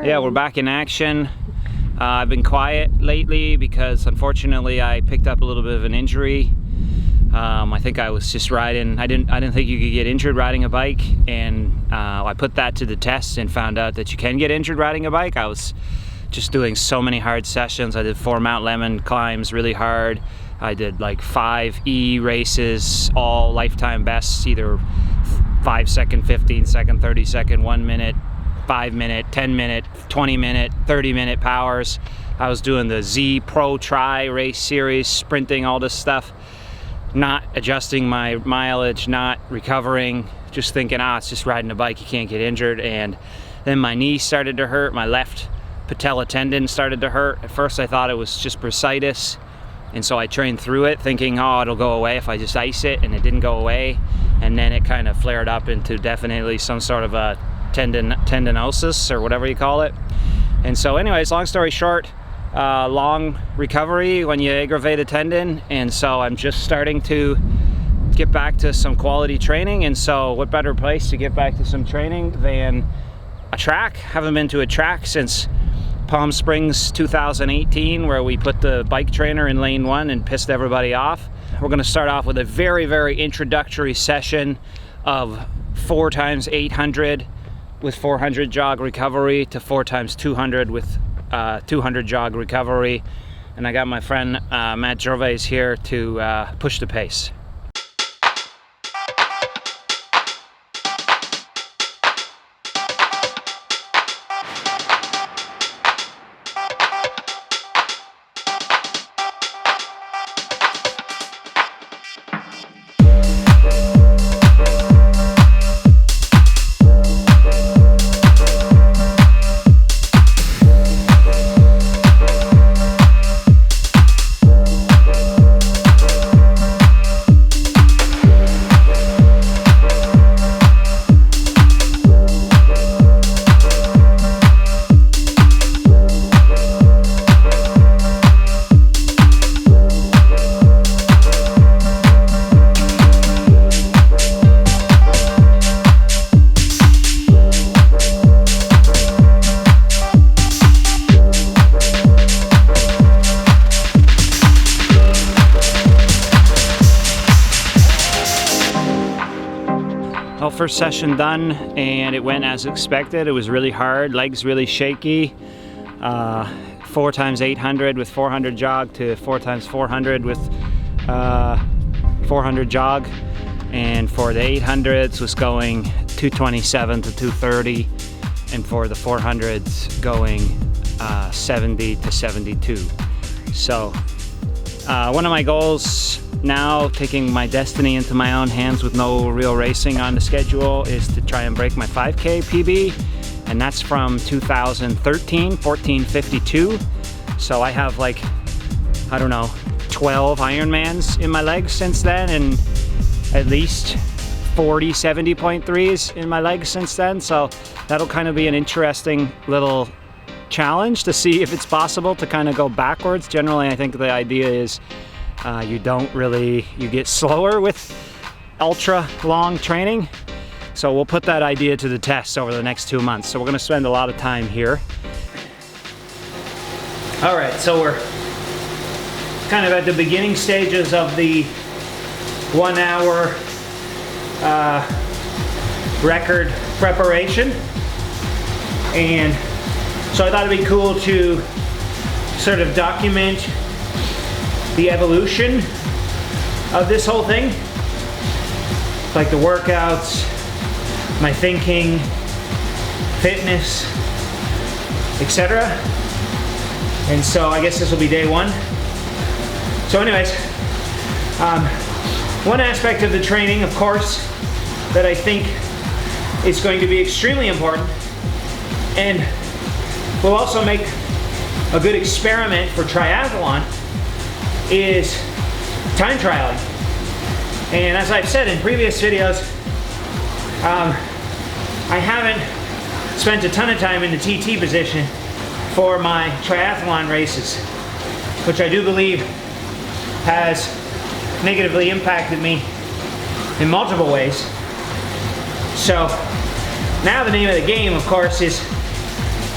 Yeah, we're back in action. I've been quiet lately because unfortunately I picked up a little bit of an injury. I think I was just riding. I didn't think you could get injured riding a bike, and I put that to the test and found out that you can get injured riding a bike. I was just doing so many hard sessions. I did 4 Mount Lemmon climbs really hard. I did like 5 E races, all lifetime bests, either 5 second, 15 second, 30 second, 1 minute, 5 minute, 10 minute, 20 minute, 30 minute powers. I was doing the Z Pro Tri race series, sprinting, all this stuff, not adjusting my mileage, not recovering, just thinking, it's just riding a bike, you can't get injured. And then my knee started to hurt, my left patella tendon started to hurt. At first I thought it was just bursitis, and so I trained through it thinking, it'll go away if I just ice it, and it didn't go away. And then it kind of flared up into definitely some sort of a tendinosis or whatever you call it. And so anyways, long story short, long recovery when you aggravate a tendon, and so I'm just starting to get back to some quality training. And so what better place to get back to some training than a track? Haven't been to a track since Palm Springs 2018, where we put the bike trainer in lane 1 and pissed everybody off. We're going to start off with a very, very introductory session of 4 times 800 with 400 jog recovery to 4 times 200 with 200 jog recovery. And I got my friend Matt Gervais here to push the pace. First session done, and it went as expected. It was really hard, legs really shaky. 4 times 800 with 400 jog to 4 times 400 with 400 jog, and for the 800s was going 227 to 230, and for the 400s going 70 to 72. So one of my goals now, taking my destiny into my own hands with no real racing on the schedule, is to try and break my 5K PB, and that's from 2013, 1452. So I have 12 Ironmans in my legs since then, and at least 40 70.3s in my legs since then. So that'll kind of be an interesting little challenge to see if it's possible to kind of go backwards. Generally, I think the idea is you get slower with ultra long training. So we'll put that idea to the test over the next 2 months. So we're gonna spend a lot of time here. All right, so we're kind of at the beginning stages of the 1 hour record preparation. And so I thought it'd be cool to sort of document the evolution of this whole thing, like the workouts, my thinking, fitness, etc. And so I guess this will be day 1. So anyways, one aspect of the training, of course, that I think is going to be extremely important, and will also make a good experiment for triathlon, is time trialing. And as I've said in previous videos, I haven't spent a ton of time in the TT position for my triathlon races, which I do believe has negatively impacted me in multiple ways. So now the name of the game, of course, is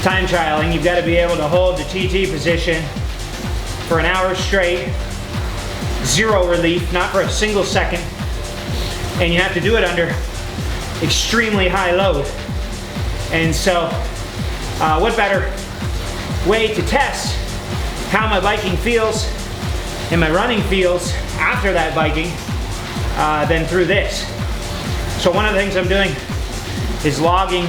time trialing, you've got to be able to hold the TT position for an hour straight, zero relief, not for a single second, and you have to do it under extremely high load. And so, what better way to test how my biking feels and my running feels after that biking than through this. So one of the things I'm doing is logging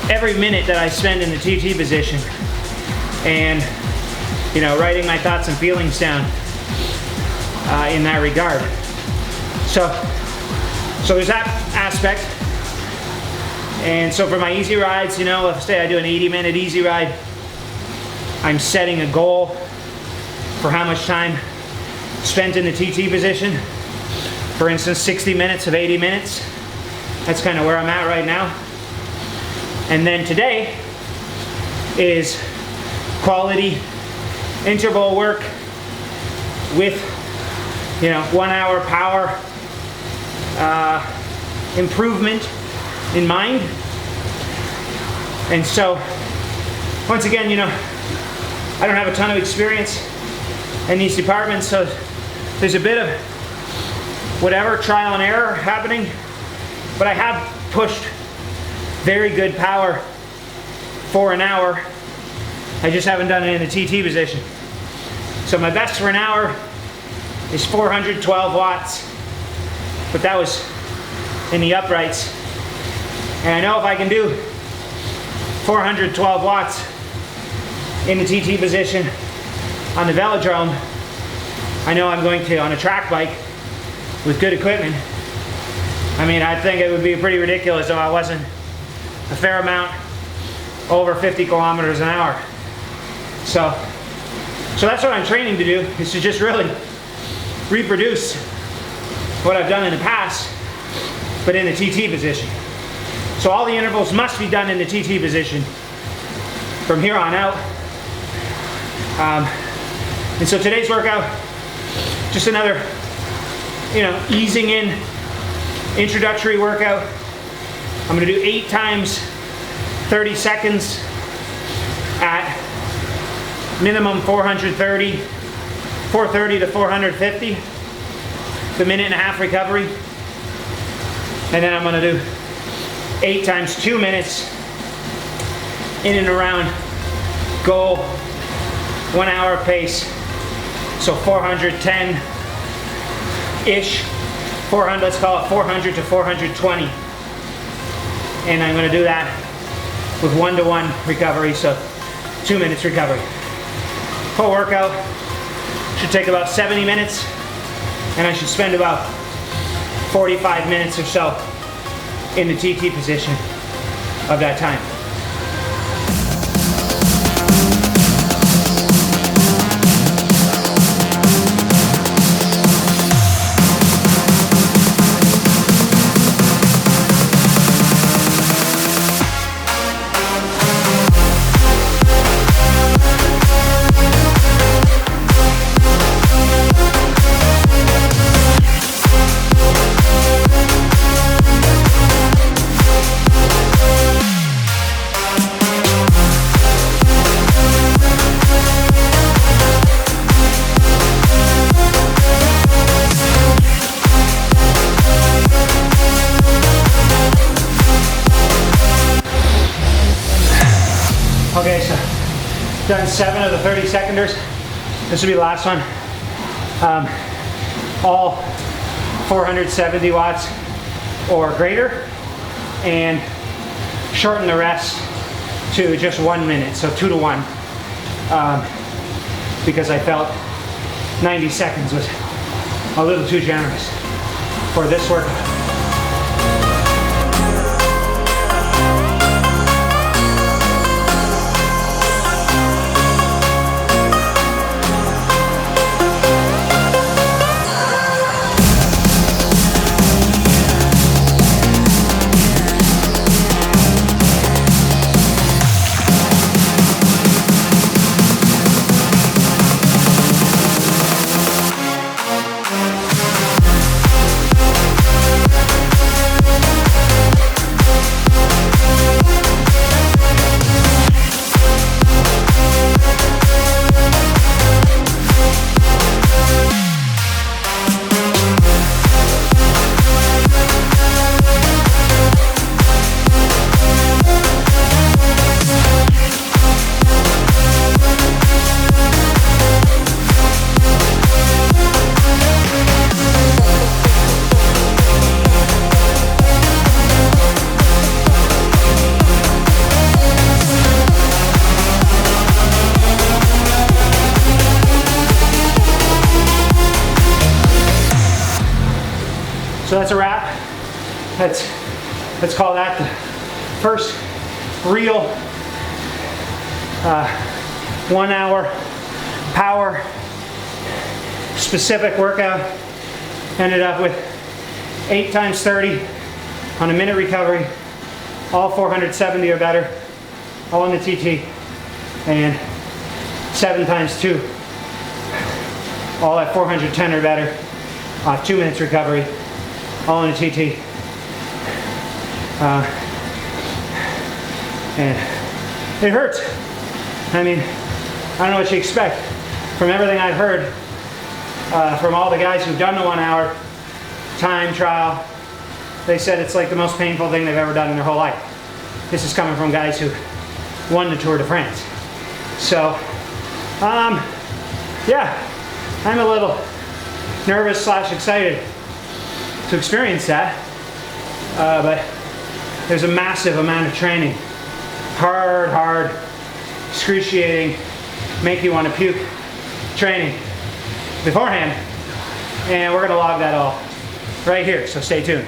every minute that I spend in the TT position, and writing my thoughts and feelings down in that regard. So there's that aspect. And so for my easy rides, let's say I do an 80-minute easy ride, I'm setting a goal for how much time spent in the TT position. For instance, 60 minutes of 80 minutes. That's kind of where I'm at right now. And then today is quality interval work with 1 hour power improvement in mind. And so once again, I don't have a ton of experience in these departments, so there's a bit of whatever trial and error happening, but I have pushed very good power for an hour. I just haven't done it in the TT position. So my best for an hour is 412 watts, but that was in the uprights. And I know if I can do 412 watts in the TT position on the velodrome, I know I'm going to, on a track bike with good equipment, I think it would be pretty ridiculous if I wasn't a fair amount over 50 kilometers an hour. So that's what I'm training to do, is to just really reproduce what I've done in the past, but in the TT position. So all the intervals must be done in the TT position from here on out. And so today's workout, just another, easing in introductory workout. I'm gonna do 8 times 30 seconds at minimum 430 to 450, the minute and a half recovery. And then I'm gonna do 8 times 2 minutes in and around goal, 1 hour pace. So 410-ish, 400, let's call it 400 to 420. And I'm gonna do that with 1-to-1 recovery, so 2 minutes recovery. Full workout should take about 70 minutes, and I should spend about 45 minutes or so in the TT position of that time. Okay, so done 7 of the 30 seconders. This will be the last one. All 470 watts or greater, and shorten the rest to just 1 minute, so 2-to-1, because I felt 90 seconds was a little too generous for this workout. So that's a wrap. Let's call that the first real 1 hour power specific workout. Ended up with 8 times 30 on a minute recovery, all 470 or better, all in the TT, and 7 times 2, all at 410 or better, off 2 minutes recovery, all in the TT. And it hurts. I mean, I don't know what you expect. From everything I've heard from all the guys who've done the 1 hour time trial, they said it's like the most painful thing they've ever done in their whole life. This is coming from guys who won the Tour de France. So, yeah, I'm a little nervous / excited to experience that, but there's a massive amount of training. Hard, excruciating, make you want to puke training beforehand, and we're gonna log that all right here, so stay tuned.